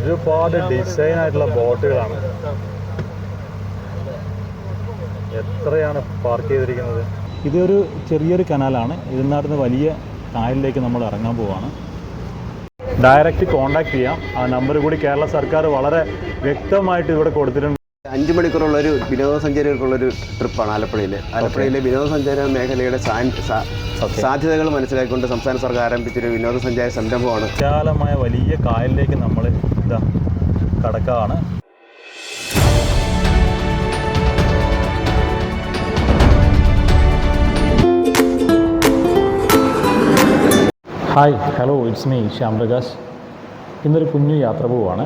ഒരുപാട് ഡിസൈൻ ആയിട്ടുള്ള ബോട്ടുകളാണ്. എത്രയാണ് പാർക്ക് ചെയ്തിരിക്കുന്നത്. ഇതൊരു ചെറിയൊരു കനാലാണ്. ഇതിനകത്ത് വലിയ കായലിലേക്ക് നമ്മൾ ഇറങ്ങാൻ പോവാണ്. ഡയറക്റ്റ് കോൺടാക്ട് ചെയ്യാം. ആ നമ്പർ കൂടി കേരള സർക്കാർ വളരെ വ്യക്തമായിട്ട് ഇവിടെ കൊടുത്തിട്ടുണ്ട്. 5 മണിക്കൂറുള്ളൊരു വിനോദസഞ്ചാരികൾക്കുള്ളൊരു ട്രിപ്പാണ് ആലപ്പുഴയിലെ വിനോദസഞ്ചാര മേഖലയുടെ സാധ്യതകൾ മനസ്സിലാക്കിക്കൊണ്ട് സംസ്ഥാന സർക്കാർ ആരംഭിച്ചൊരു വിനോദസഞ്ചാര സംരംഭമാണ്. വിശാലമായ വലിയ കായലിലേക്ക് നമ്മൾ കടക്കാണ്. Hi, hello, it's me Shyam Prakash. ഇന്നൊരു കുഞ്ഞു യാത്ര പോവുകയാണ്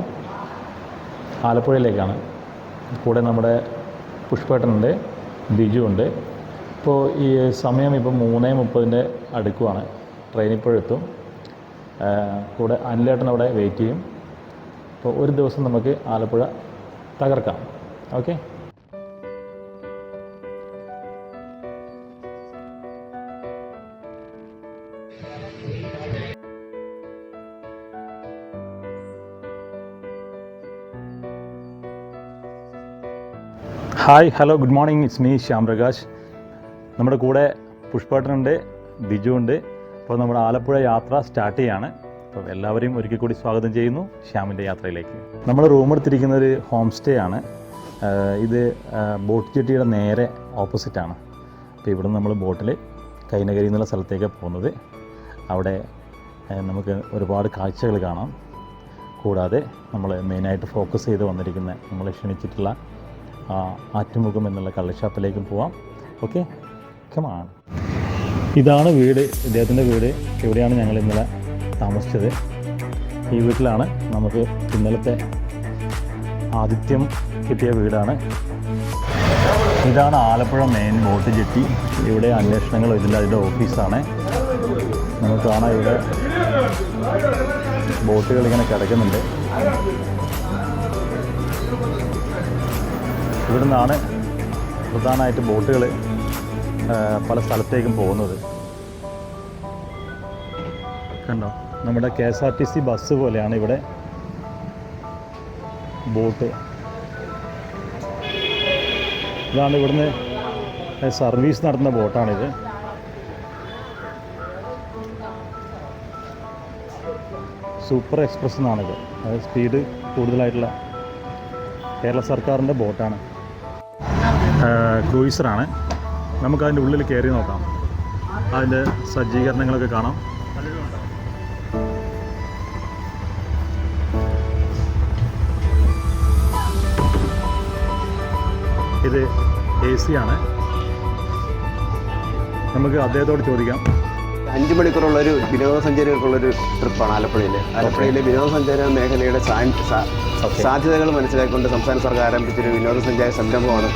ആലപ്പുഴയിലേക്കാണ്. കൂടെ നമ്മുടെ പുഷ്പേട്ടനുണ്ട്, ബിജു ഉണ്ട്. ഇപ്പോൾ ഈ സമയം ഇപ്പോൾ 3:30 അടുക്കുവാണ്. ട്രെയിൻ ഇപ്പോഴെത്തും. കൂടെ അനിലേട്ടൻ അവിടെ വെയിറ്റ് ചെയ്യും. അപ്പോൾ ഒരു ദിവസം നമുക്ക് ആലപ്പുഴ തകർക്കാം. Okay. Hi, hello, good morning. It's me Shyam Prakash. നമ്മുടെ കൂടെ പുഷ്പേട്ടനുണ്ട്, ബിജു ഉണ്ട്. അപ്പോൾ നമ്മുടെ ആലപ്പുഴ യാത്ര സ്റ്റാർട്ട് ചെയ്യാണ്. അപ്പോൾ എല്ലാവരെയും ഒരിക്കൽ കൂടി സ്വാഗതം ചെയ്യുന്നു ശ്യാമിൻ്റെ യാത്രയിലേക്ക്. നമ്മൾ റൂം എടുത്തിരിക്കുന്ന ഒരു ഹോം സ്റ്റേ ആണ്. ഇത് ബോട്ട് ജെട്ടിയുടെ നേരെ ഓപ്പോസിറ്റാണ്. അപ്പോൾ ഇവിടെ നമ്മൾ ബോട്ടിൽ കൈനകരി എന്നുള്ള സ്ഥലത്തേക്കാണ് പോകുന്നത്. അവിടെ നമുക്ക് ഒരുപാട് കാഴ്ചകൾ കാണാം. കൂടാതെ നമ്മൾ മെയിനായിട്ട് ഫോക്കസ് ചെയ്ത് വന്നിരിക്കുന്ന നമ്മളെ ക്ഷണിച്ചിട്ടുള്ള ആറ്റുമുഖം എന്നുള്ള കള്ളുഷാപ്പിലേക്കും പോവാം. Okay, come on. ഇതാണ് വീട്, ഇദ്ദേഹത്തിൻ്റെ വീട്. ഇവിടെയാണ് ഞങ്ങൾ ഇന്നലെ താമസിച്ചത്. ഈ വീട്ടിലാണ് നമുക്ക് ഇന്നലത്തെ ആതിഥ്യം കിട്ടിയ വീടാണ്. ഇതാണ് ആലപ്പുഴ മെയിൻ ബോട്ട് ജെട്ടി. ഇവിടെ അന്വേഷണങ്ങൾ ഇതിൻ്റെ ഓഫീസാണ്. നമുക്ക് കാണാം ഇവിടെ ബോട്ടുകൾ ഇങ്ങനെ കിടക്കുന്നുണ്ട്. ഇവിടെ നിന്നാണ് പ്രധാനമായിട്ട് ബോട്ടുകൾ പല സ്ഥലത്തേക്കും പോകുന്നത്. കണ്ടോ, നമ്മുടെ KSRTC ബസ് പോലെയാണ് ഇവിടെ ബോട്ട്. ഇതാണ് ഇവിടുന്ന് സർവീസ് നടത്തുന്ന ബോട്ടാണിത്. Super express എന്നാണിത്. അത് സ്പീഡ് കൂടുതലായിട്ടുള്ള കേരള സർക്കാരിൻ്റെ ബോട്ടാണ്. ക്രൂയിസറാണ്. നമുക്കതിൻ്റെ ഉള്ളിൽ കയറി നോക്കാം. അതിൻ്റെ സജ്ജീകരണങ്ങളൊക്കെ കാണാം. ഇത് AC ആണ്. നമുക്ക് അദ്ദേഹത്തോട് ചോദിക്കാം. 5 മണിക്കൂറുള്ളൊരു വിനോദസഞ്ചാരികൾക്കുള്ളൊരു ട്രിപ്പാണ് ആലപ്പുഴയിലെ വിനോദസഞ്ചാര മേഖലയുടെ സാധ്യതകൾ മനസ്സിലാക്കിക്കൊണ്ട് സംസ്ഥാന സർക്കാർ ആരംഭിച്ചൊരു വിനോദസഞ്ചാര സംരംഭമാണ്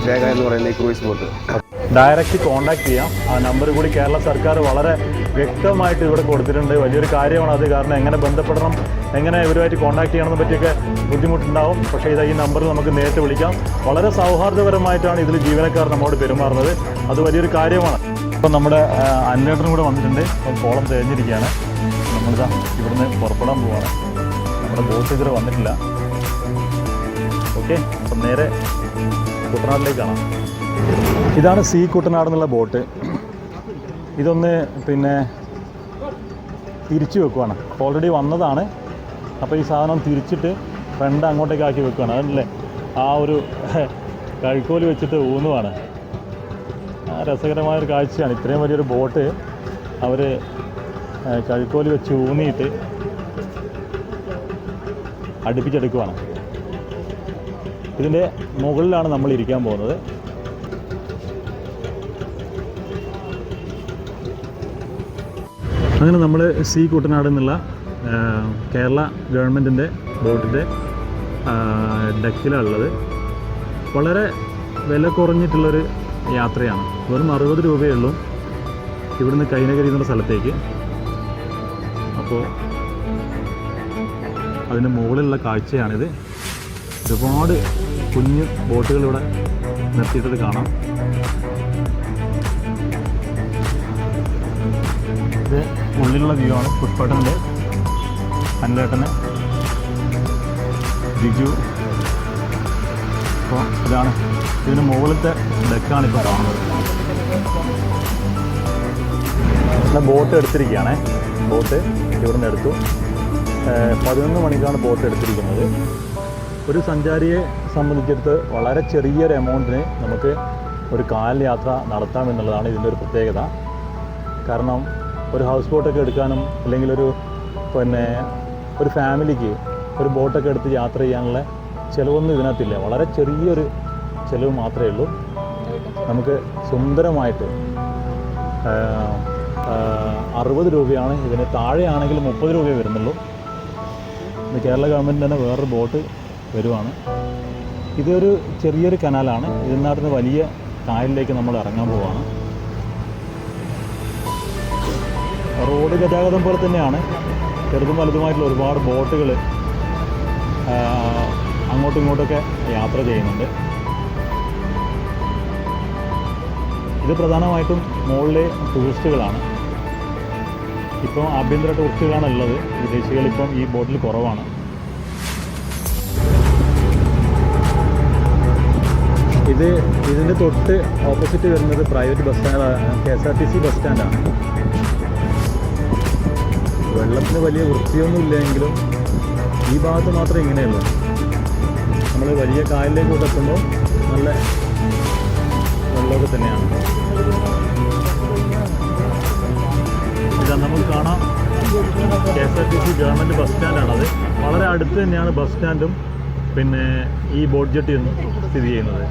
വേഗ എന്ന് പറയുന്ന ഈ ക്രൂയിസ് ബോട്ട്. ഡയറക്റ്റ് കോൺടാക്ട് ചെയ്യാം. ആ നമ്പർ കൂടി കേരള സർക്കാർ വളരെ വ്യക്തമായിട്ട് ഇവിടെ കൊടുത്തിട്ടുണ്ട്. വലിയൊരു കാര്യമാണ് അത്. കാരണം എങ്ങനെ ബന്ധപ്പെടണം, എങ്ങനെ ഇവരുമായിട്ട് കോൺടാക്ട് ചെയ്യണമെന്ന് പറ്റിയൊക്കെ ബുദ്ധിമുട്ടുണ്ടാവും. പക്ഷേ ഈ നമ്പറിൽ നമുക്ക് നേരിട്ട് വിളിക്കാം. വളരെ സൗഹാർദ്ദപരമായിട്ടാണ് ഇതിൽ ജീവനക്കാർ നമ്മോട് പെരുമാറുന്നത്. അത് വലിയൊരു കാര്യമാണ്. ഇപ്പം നമ്മുടെ അന്വേഷണം കൂടെ വന്നിട്ടുണ്ട്. അപ്പം കോളം തിരഞ്ഞിരിക്കുകയാണ്. നമ്മളിതാ ഇവിടുന്ന് പുറപ്പെടാൻ പോവാണ്. നമ്മുടെ ബോട്ട് ഇതുവരെ വന്നിട്ടില്ല. ഓക്കെ, അപ്പം നേരെ കുട്ടനാട്ടിലേക്ക് കാണാം. ഇതാണ് സീ കുട്ടനാട് എന്നുള്ള ബോട്ട്. ഇതൊന്ന് തിരിച്ചു വെക്കുവാണ്. ഓൾറെഡി വന്നതാണ്. അപ്പോൾ ഈ സാധനം തിരിച്ചിട്ട് ഫ്രണ്ട് അങ്ങോട്ടേക്ക് ആക്കി വെക്കുകയാണ്. അതല്ലേ ആ ഒരു കഴുക്കോല് വെച്ചിട്ട് ഊന്നുവാണ്. രസകരമായൊരു കാഴ്ചയാണ്. ഇത്രയും വലിയൊരു ബോട്ട് അവർ കഴുക്കോല് വെച്ച് ഊന്നിയിട്ട് അടുപ്പിച്ചെടുക്കുവാണ്. ഇതിൻ്റെ മുകളിലാണ് നമ്മൾ ഇരിക്കാൻ പോകുന്നത്. അങ്ങനെ നമ്മൾ സീ കുട്ടനാട് എന്നുള്ള കേരള ഗവൺമെൻറ്റിൻ്റെ ബോട്ടിൻ്റെ ഡെക്കിലുള്ളത്. വളരെ വില കുറഞ്ഞിട്ടുള്ളൊരു യാത്രയാണ്. വെറും 60 രൂപയേ ഉള്ളൂ ഇവിടുന്ന് കൈനകരി എന്നുള്ള സ്ഥലത്തേക്ക്. അപ്പോൾ അതിന് മുകളിലുള്ള കാഴ്ചയാണിത്. ഒരുപാട് കുഞ്ഞു ബോട്ടുകൾ ഇവിടെ നിർത്തിയിട്ടത് കാണാം. ഇത് ഉള്ളിലുള്ള വ്യൂ ആണ്. പുഷ്പേട്ടൻ്റെ അനിലേട്ടന് ബിജു. അപ്പോൾ ഇതാണ് ഇതിന് മുകളിലത്തെ ഡെക്കാണ് ഇപ്പോൾ കാണുന്നത്. ബോട്ട് എടുത്തിരിക്കുകയാണേ. ബോട്ട് ഇവിടുന്ന് എടുത്തു. 11 മണിക്കാണ് ബോട്ട് എടുത്തിരിക്കുന്നത്. ഒരു സഞ്ചാരിയെ സംബന്ധിച്ചിടത്ത് വളരെ ചെറിയൊരു എമൗണ്ടിന് നമുക്ക് ഒരു കായൽ യാത്ര നടത്താമെന്നുള്ളതാണ് ഇതിൻ്റെ ഒരു പ്രത്യേകത. കാരണം ഒരു ഹൗസ് ബോട്ടൊക്കെ എടുക്കാനും അല്ലെങ്കിൽ ഒരു ഫാമിലിക്ക് ഒരു ബോട്ടൊക്കെ എടുത്ത് യാത്ര ചെയ്യാനുള്ള ചിലവൊന്നും ഇതിനകത്തില്ല. വളരെ ചെറിയൊരു ചിലവ് മാത്രമേ ഉള്ളൂ. നമുക്ക് സുന്ദരമായിട്ട് 60 രൂപയാണ് ഇതിന്. താഴെയാണെങ്കിൽ 30 രൂപയെ വരുന്നുള്ളൂ. ഇത് കേരള ഗവൺമെൻറ് തന്നെ വേറൊരു ബോട്ട് വരുവാണ്. ഇതൊരു ചെറിയൊരു കനാലാണ്. ഇതിനകത്ത് വലിയ കായലിലേക്ക് നമ്മൾ ഇറങ്ങാൻ പോവാണ്. റോഡ് ഗതാഗതം പോലെ തന്നെയാണ്. ചെറുതും വലുതുമായിട്ടുള്ള ഒരുപാട് ബോട്ടുകൾ അങ്ങോട്ടും ഇങ്ങോട്ടൊക്കെ യാത്ര ചെയ്യുന്നുണ്ട്. ഇത് പ്രധാനമായിട്ടും മുകളിലെ ടൂറിസ്റ്റുകളാണ്. ഇപ്പോൾ ആഭ്യന്തര ടൂറിസ്റ്റുകളാണ് ഉള്ളത്. വിദേശികളിപ്പം ഈ ബോട്ടിൽ കുറവാണ്. ഇതിൻ്റെ തൊട്ട് ഓപ്പോസിറ്റ് വരുന്നത് private bus stand, KSRTC bus സ്റ്റാൻഡാണ്. വെള്ളത്തിന് വലിയ വൃത്തിയൊന്നും ഇല്ലെങ്കിലും ഈ ഭാഗത്ത് മാത്രമേ ഇങ്ങനെയുള്ളൂ. നമ്മൾ വലിയ കായലിലേക്ക് എത്തുമ്പോൾ നല്ല വെള്ളമൊക്കെ തന്നെയാണ്. ഇതാ നമുക്ക് കാണാം, KSRTC ഗവൺമെൻറ് ബസ് സ്റ്റാൻഡാണത്. വളരെ അടുത്ത് തന്നെയാണ് ബസ് സ്റ്റാൻഡും പിന്നെ ഈ ബോട്ട് ജെട്ടിയും സ്ഥിതി ചെയ്യുന്നത്.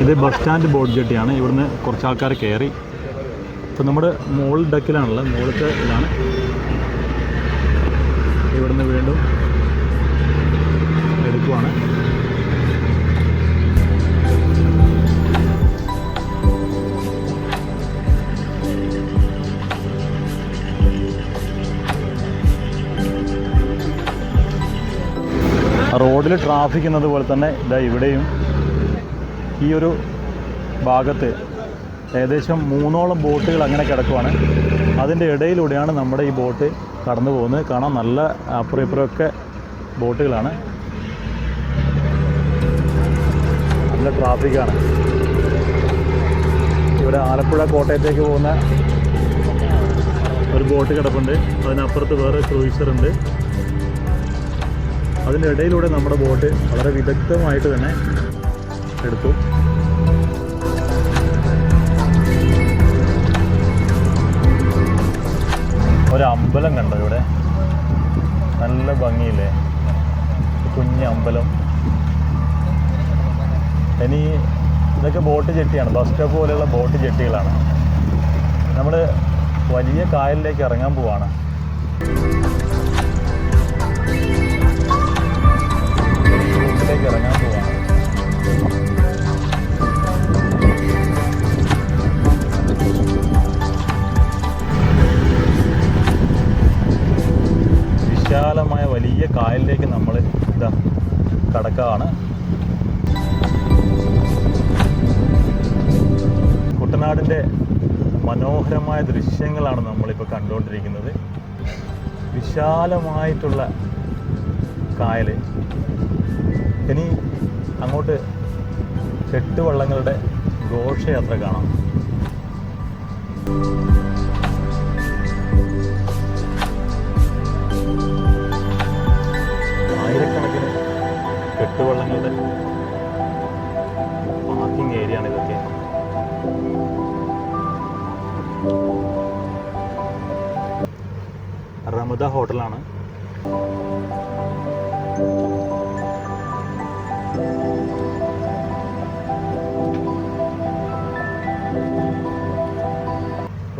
ഇത് ബസ് സ്റ്റാൻഡ് ബോട്ട് ജെട്ടിയാണ്. ഇവിടുന്ന് കുറച്ച് ആൾക്കാർ കയറി. ഇപ്പോൾ നമ്മുടെ മുകളിൽ ഡെക്കിലാണുള്ളത്. മുകളിലത്തെ ഇതാണ്. ഇവിടുന്ന് വീണ്ടും എടുക്കുവാണ്. റോഡിൽ ട്രാഫിക് എന്നതുപോലെ തന്നെ ഇതാ ഇവിടെയും ഈ ഒരു ഭാഗത്ത് ഏകദേശം 3ഓളം ബോട്ടുകൾ അങ്ങനെ കിടക്കുവാണ്. അതിൻ്റെ ഇടയിലൂടെയാണ് നമ്മുടെ ഈ ബോട്ട് കടന്നു പോകുന്നത്. കാണാൻ നല്ല അപ്പുറം ഇപ്പുറമൊക്കെ ബോട്ടുകളാണ്. നല്ല ട്രാഫിക്കാണ്. ഇവിടെ ആലപ്പുഴ കോട്ടയത്തേക്ക് പോകുന്ന ഒരു ബോട്ട് കിടപ്പുണ്ട്. അതിനപ്പുറത്ത് വേറെ ക്രൂയിസറുണ്ട്. അതിൻ്റെ ഇടയിലൂടെ നമ്മുടെ ബോട്ട് വളരെ വിദഗ്ധമായിട്ട് തന്നെ എടുത്തു. ഒരു അമ്പലം കണ്ടോ ഇവിടെ? നല്ല ഭംഗിയില്ലേ? കുഞ്ഞ് അമ്പലം. ഇനി ഇതൊക്കെ ബോട്ട് ജെട്ടിയാണ്. ബസ് സ്റ്റോപ്പ് പോലെയുള്ള ബോട്ട് ജെട്ടികളാണ്. നമ്മൾ വലിയ കായലിലേക്ക് ഇറങ്ങാൻ പോവാണ്. ഇറങ്ങാൻ പോവാണ്. വിശാലമായ വലിയ കായലിലേക്ക് നമ്മൾ ഇതാ കടക്കുകയാണ്. കുട്ടനാടിൻ്റെ മനോഹരമായ ദൃശ്യങ്ങളാണ് നമ്മളിപ്പോൾ കണ്ടുകൊണ്ടിരിക്കുന്നത്. വിശാലമായിട്ടുള്ള കായൽ. ഇനി അങ്ങോട്ട് കെട്ടുവള്ളങ്ങളുടെ ഘോഷയാത്ര കാണാം. ആയിരക്കണക്കിന് കെട്ടുവള്ളങ്ങളുടെ പാർക്കിംഗ് ഏരിയ ആണ് ഇതൊക്കെ. റമദ ഹോട്ടലാണ്.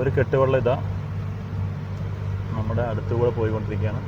ഒരു കെട്ടുവള്ളം ഇതാ നമ്മുടെ അടുത്തുകൂടെ പോയിക്കൊണ്ടിരിക്കുകയാണ്.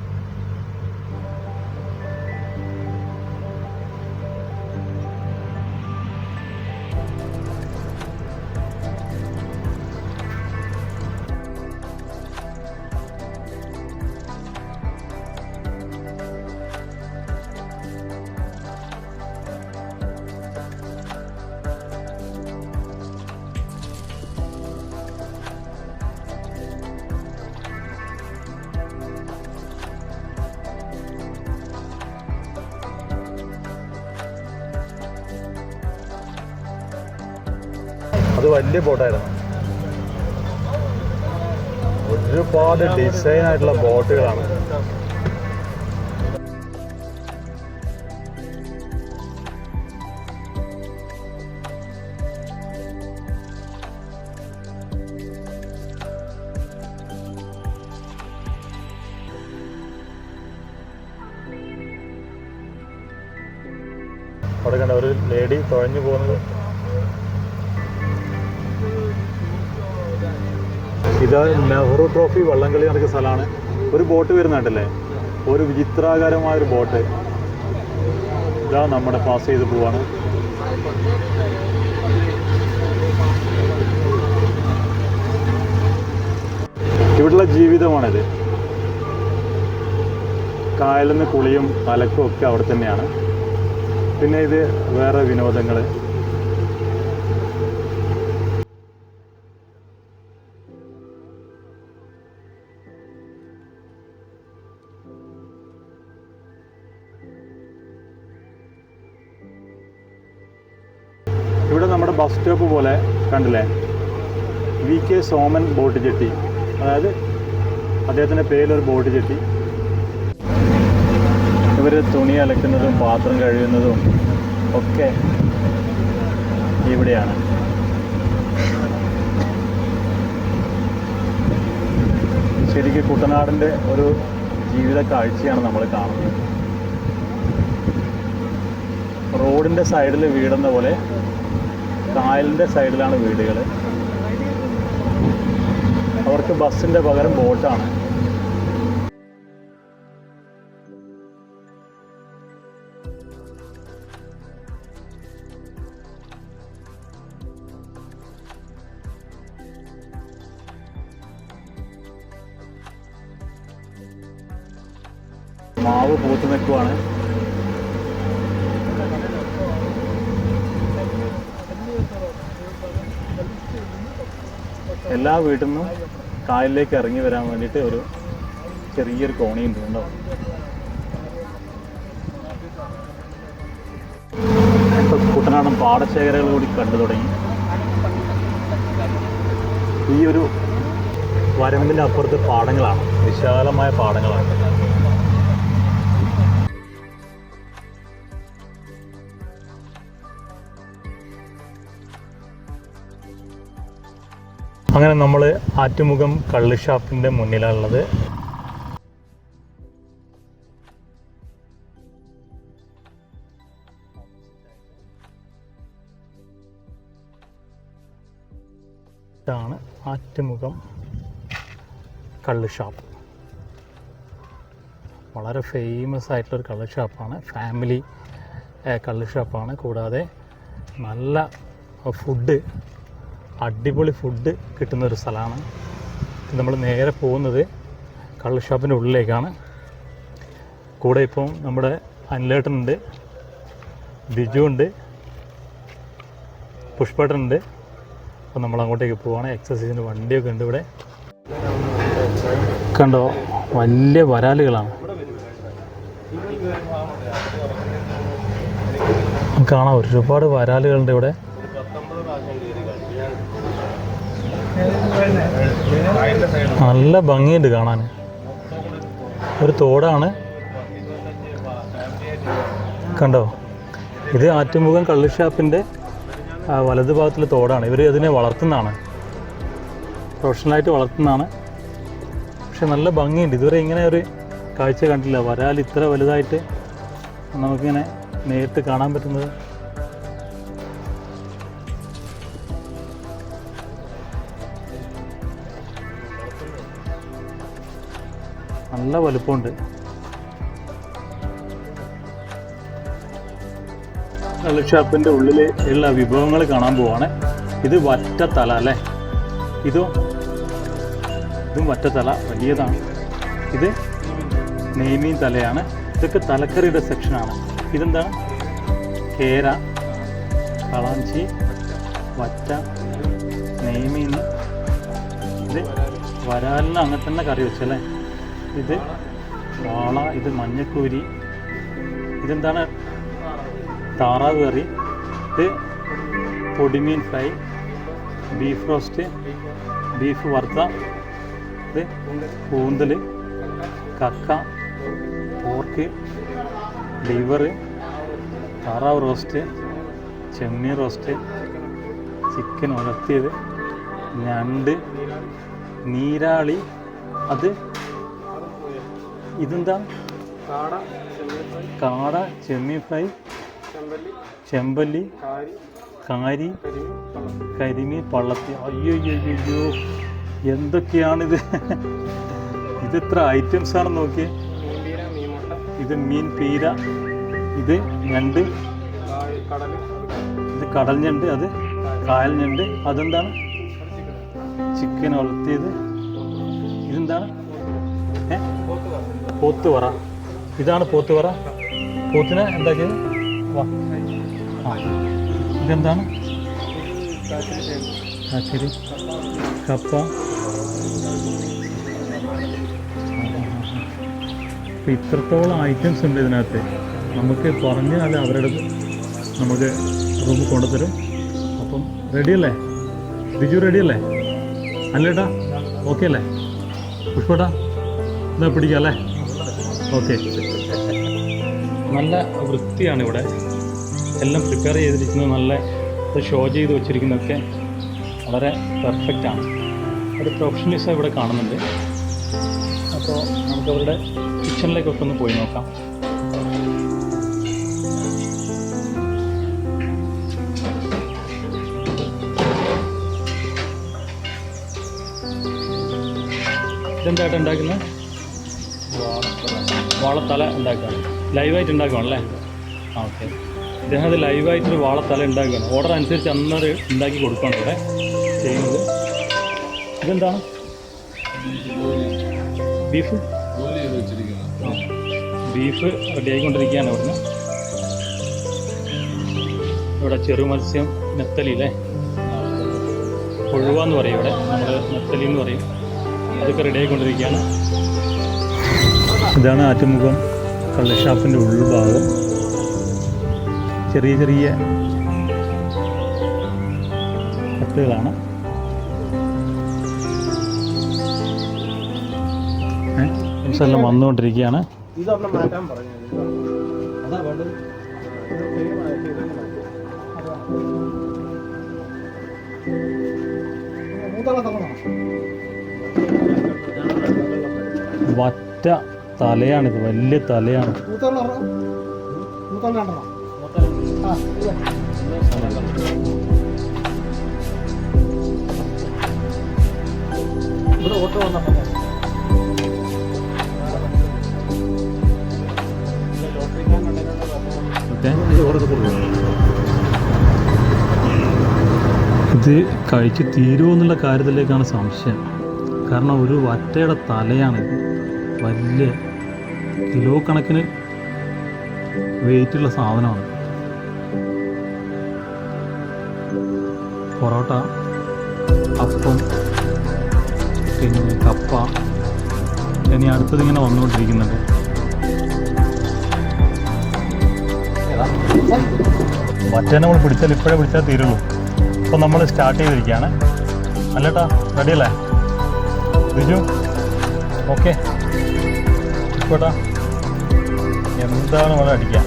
അത് വലിയ ബോട്ടായിരുന്നു. ഒരുപാട് ഡിസൈൻ ആയിട്ടുള്ള ബോട്ടുകളാണ്. അവിടെ കണ്ട ഒരു ലേഡി തുഴഞ്ഞു പോകുന്നത്. ഇത് നെഹ്റു ട്രോഫി വള്ളംകളി നടക്കുന്ന സ്ഥലമാണ്. ഒരു ബോട്ട് വരുന്നുണ്ടല്ലേ, ഒരു വിചിത്രാകാരമായൊരു ബോട്ട്. ഇതാ നമ്മുടെ പാസ് ചെയ്ത് പോവാണ്. ഇവിടുള്ള ജീവിതമാണിത്. കായലിൽ നിന്ന് കുളിയും അലക്കും ഒക്കെ അവിടെ തന്നെയാണ്. പിന്നെ ഇത് വേറെ വിനോദങ്ങൾ. ഇവിടെ നമ്മുടെ ബസ് സ്റ്റോപ്പ് പോലെ കണ്ടില്ലേ, VK സോമൻ ബോട്ട് ജെട്ടി, അതായത് അദ്ദേഹത്തിൻ്റെ പേരിലൊരു ബോട്ട് ജെട്ടി. ഇവർ തുണി അലക്കുന്നതും പാത്രം കഴുകുന്നതും ഒക്കെ ഇവിടെയാണ്. ശരിക്കും കുട്ടനാടിൻ്റെ ഒരു ജീവിത കാഴ്ചയാണ് നമ്മൾ കാണുന്നത്. റോഡിൻ്റെ സൈഡിൽ വീടെന്ന പോലെ കായലിൻ്റെ സൈഡിലാണ് വീടുകൾ. അവർക്ക് ബസ്സിൻ്റെ പകരം ബോട്ടാണ്. മാവ് പൂത്ത് നിൽക്കുവാണ്. എല്ലാ വീട്ടിൽ നിന്നും കായലിലേക്ക് ഇറങ്ങി വരാൻ വേണ്ടിയിട്ട് ഒരു ചെറിയൊരു കോണിയുണ്ട് കേട്ടോ. ഇപ്പോൾ കുട്ടനാടൻ പാടശേഖരങ്ങൾ കൂടി കണ്ടു തുടങ്ങി. ഈ ഒരു വരമ്പിൻ്റെ അപ്പുറത്ത് പാടങ്ങളാണ്, വിശാലമായ പാടങ്ങളാണ്. അങ്ങനെ നമ്മൾ ആറ്റുമുഖം കള്ള് ഷാപ്പിൻ്റെ മുന്നിലാണുള്ളത്. ഇതാണ് ആറ്റുമുഖം കള്ള് ഷാപ്പ്. വളരെ ഫേമസ് ആയിട്ടുള്ളൊരു കള്ള് ഷാപ്പാണ്. ഫാമിലി കള്ള് ഷാപ്പാണ്. കൂടാതെ നല്ല ഫുഡ്, അടിപൊളി ഫുഡ് കിട്ടുന്നൊരു സ്ഥലമാണ്. നമ്മൾ നേരെ പോകുന്നത് കള്ള് ഷാപ്പിൻ്റെ ഉള്ളിലേക്കാണ്. കൂടെ ഇപ്പം നമ്മുടെ അനിലേട്ടനുണ്ട്, ബിജു ഉണ്ട്, പുഷ്പേട്ടനുണ്ട്. അപ്പം നമ്മൾ അങ്ങോട്ടേക്ക് പോവുകയാണ്. എക്സസൈസിൻ്റെ വണ്ടിയൊക്കെ ഉണ്ട് ഇവിടെ. കണ്ടോ, വലിയ വരാലുകളാണ് കാണാം. ഒരുപാട് വരാലുകളുണ്ട് ഇവിടെ. നല്ല ഭംഗിയുണ്ട് കാണാൻ. ഒരു തോടാണ് കണ്ടോ. ഇത് ആറ്റുമുഖം കള്ള് ഷാപ്പിൻ്റെ വലതു ഭാഗത്തുള്ള തോടാണ്. ഇവർ അതിനെ വളർത്തുന്നതാണ്, പ്രൊഫഷണലായിട്ട് വളർത്തുന്നതാണ്. പക്ഷെ നല്ല ഭംഗിയുണ്ട്. ഇതുവരെ ഇങ്ങനെ ഒരു കാഴ്ച കണ്ടില്ല. വരാൽ ഇത്ര വലുതായിട്ട് നമുക്കിങ്ങനെ നേരിട്ട് കാണാൻ പറ്റുന്നത്. നല്ല വലുപ്പമുണ്ട്. കള്ള് ഷാപ്പിൻ്റെ ഉള്ളിൽ ഉള്ള വിഭവങ്ങൾ കാണാൻ പോവാണ്. ഇത് വറ്റത്തല അല്ലേ, ഇതും വറ്റത്തല വലിയതാണ്. ഇത് നെയ്മീൻ തലയാണ്. ഇതൊക്കെ തലക്കറിയുടെ സെക്ഷനാണ്. ഇതെന്താണ്? കേര, കളാഞ്ചി, വറ്റ, നെയ്മീൻ. ഇത് വരാലിന് അങ്ങനെ തന്നെ കറി വെച്ചല്ലേ. ഇത് വാള, ഇത് മഞ്ഞക്കൂരി, ഇതെന്താണ്? താറാവ് കറി, ഇത് പൊടിമീൻ ഫ്രൈ, ബീഫ് റോസ്റ്റ്, ബീഫ് വറുത്ത, ഇത് കൂന്തൽ, കക്ക, പോർക്ക്, ലിവർ, താറാവ് റോസ്റ്റ്, ചെമ്മീൻ റോസ്റ്റ്, ചിക്കൻ ഉലർത്തിയത്, ഞണ്ട്, നീരാളി, അത് ഇതെന്താ? കാട, ചെമ്മീൻ ഫ്രൈ, ചെമ്പല്ലി, കാരി, കരിമീൻ, പള്ളത്തി. അയ്യോ അയ്യോ, എന്തൊക്കെയാണിത്? ഇതെത്ര ഐറ്റംസ് ആണെന്ന് നോക്കിയേ. ഇത് മീൻ പീര, ഇത് ഞണ്ട്, ഇത് കടൽ ഞണ്ട്, അത് കായൽ ഞണ്ട്, അതെന്താണ്? ചിക്കൻ ഉലർത്തിയത്, ഇതെന്താണ്? പോത്തുവറ. ഇതാണ് പോത്തുവറ. പോത്തിനെ എന്താക്കിയത്? വാ. ആ, ഇതെന്താണ്? കാച്ചിരി, കപ്പ. അപ്പം ഇത്രത്തോളം ഐറ്റംസ് ഉണ്ട് ഇതിനകത്ത്. നമുക്ക് പറഞ്ഞാൽ അവരുടെ നമുക്ക് റൂമിൽ കൊണ്ടുതരും. അപ്പം റെഡിയല്ലേ ബിജു? റെഡിയല്ലേ? അല്ലേട്ടാ? ഓക്കെ അല്ലേ പുഷ്പേട്ടാ? എന്താ പിടിക്കാം അല്ലേ? ഓക്കെ. നല്ല വൃത്തിയാണ് ഇവിടെ. എല്ലാം പ്രിപ്പയർ ചെയ്തിരിക്കുന്നത് നല്ല ഷോ ചെയ്ത് വെച്ചിരിക്കുന്നതൊക്കെ വളരെ പെർഫെക്റ്റാണ്. ഒരു പ്രൊഫഷണലിസം ഇവിടെ കാണുന്നുണ്ട്. അപ്പോൾ നമുക്കവരുടെ കിച്ചണിലേക്കൊക്കെ ഒന്ന് പോയി നോക്കാം. ഇതെന്തായിട്ട് ഉണ്ടാക്കുന്നത്? വാളത്തല ഉണ്ടാക്കുകയാണ്. ലൈവായിട്ട് ഉണ്ടാക്കുകയാണല്ലേ? ആ, ഓക്കെ. ഇദ്ദേഹം അത് ലൈവായിട്ടൊരു വാളത്തല ഉണ്ടാക്കുകയാണ്. ഓർഡർ അനുസരിച്ച് അന്നൊരു ഉണ്ടാക്കി കൊടുക്കുകയാണ് ഇവിടെ ചെയ്യുന്നത്. ഇതെന്താണ്? ബീഫ്. ബീഫ് റെഡി ആയിക്കൊണ്ടിരിക്കുകയാണ് ഇവിടുന്ന്. ഇവിടെ ചെറു മത്സ്യം, നെത്തലി അല്ലേ, കൊഴുവ എന്ന് പറയും ഇവിടെ, നമ്മൾ നെത്തലി എന്ന് പറയും. അതൊക്കെ റെഡി ആയിക്കൊണ്ടിരിക്കുകയാണ്. ഇതാണ് ആറ്റുമുഖം കള്ളുഷാപ്പിൻ്റെ ഉൾഭാഗം. ചെറിയ ചെറിയ കത്തുകളാണ്. എല്ലാം വന്നുകൊണ്ടിരിക്കുകയാണ്. വറ്റ തലയാണിത്, വലിയ തലയാണ്. ഇവിടെ ഓട്ടോ വന്നപ്പോൾ ഇത് കഴിച്ച് തീരുമോ എന്നുള്ള കാര്യത്തിലേക്കാണ് സംശയം. കാരണം ഒരു വറ്റയുടെ തലയാണിത്. വലിയ കിലോ കണക്കിന് വെയിറ്റുള്ള സാധനമാണ്. പൊറോട്ട, അപ്പം, പിന്നെ കപ്പ, ഇനി അടുത്തതിങ്ങനെ വന്നുകൊണ്ടിരിക്കുന്നുണ്ട്. വറ്റ നമ്മൾ പിടിച്ചാൽ ഇപ്പോഴേ പിടിച്ചാൽ തീരുള്ളൂ. അപ്പോൾ നമ്മൾ സ്റ്റാർട്ട് ചെയ്തിരിക്കുകയാണ്. അല്ലേട്ടാ? റെഡിയല്ലേ ബിജു? ഓക്കെ. ഇപ്പോട്ടാ എന്താണ് നമ്മൾ അടിക്കുക?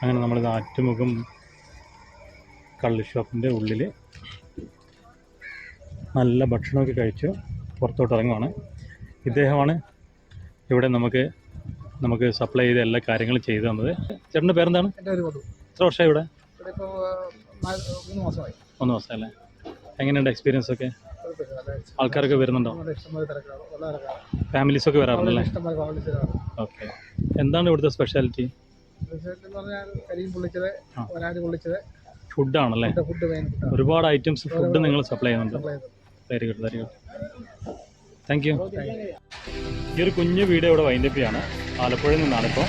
അങ്ങനെ നമ്മളിത് ആറ്റുമുഖം കള്ള് ഷോപ്പിൻ്റെ ഉള്ളിൽ നല്ല ഭക്ഷണമൊക്കെ കഴിച്ചു പുറത്തോട്ട് ഇറങ്ങുവാണ്. ഇദ്ദേഹമാണ് ഇവിടെ നമുക്ക് സപ്ലൈ ചെയ്ത എല്ലാ കാര്യങ്ങളും ചെയ്തു തന്നത്. ചേട്ടൻ്റെ പേരെന്താണ്? എത്ര വർഷമായി ഇവിടെ? 3 മാസം അല്ലേ? എങ്ങനെയുണ്ട് എക്സ്പീരിയൻസ് ഒക്കെ? ആൾക്കാരൊക്കെ വരുന്നുണ്ടോ? ഫാമിലീസൊക്കെ വരാറുണ്ടല്ലേ? ഓക്കെ. എന്താണ് ഇവിടുത്തെ സ്പെഷ്യാലിറ്റി? ഫുഡാണല്ലേ? ഒരുപാട് ഐറ്റംസ് ഫുഡ് നിങ്ങൾ സപ്ലൈ ചെയ്യുന്നുണ്ട്. Very good, very good. Thank you. ഈ ഒരു കുഞ്ഞു വീഡിയോ ഇവിടെ വൈൻഡപ്പ് ചെയ്യാണ്. ആലപ്പുഴയിൽ നിന്നാണിപ്പോൾ.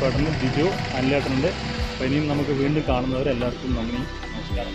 പെട്ടെന്ന് ബിജു അനിലേട്ടനുണ്ട്. അപ്പോൾ ഇനിയും നമുക്ക് വീണ്ടും കാണുന്നവരെല്ലാവർക്കും നന്ദി, നമസ്കാരം.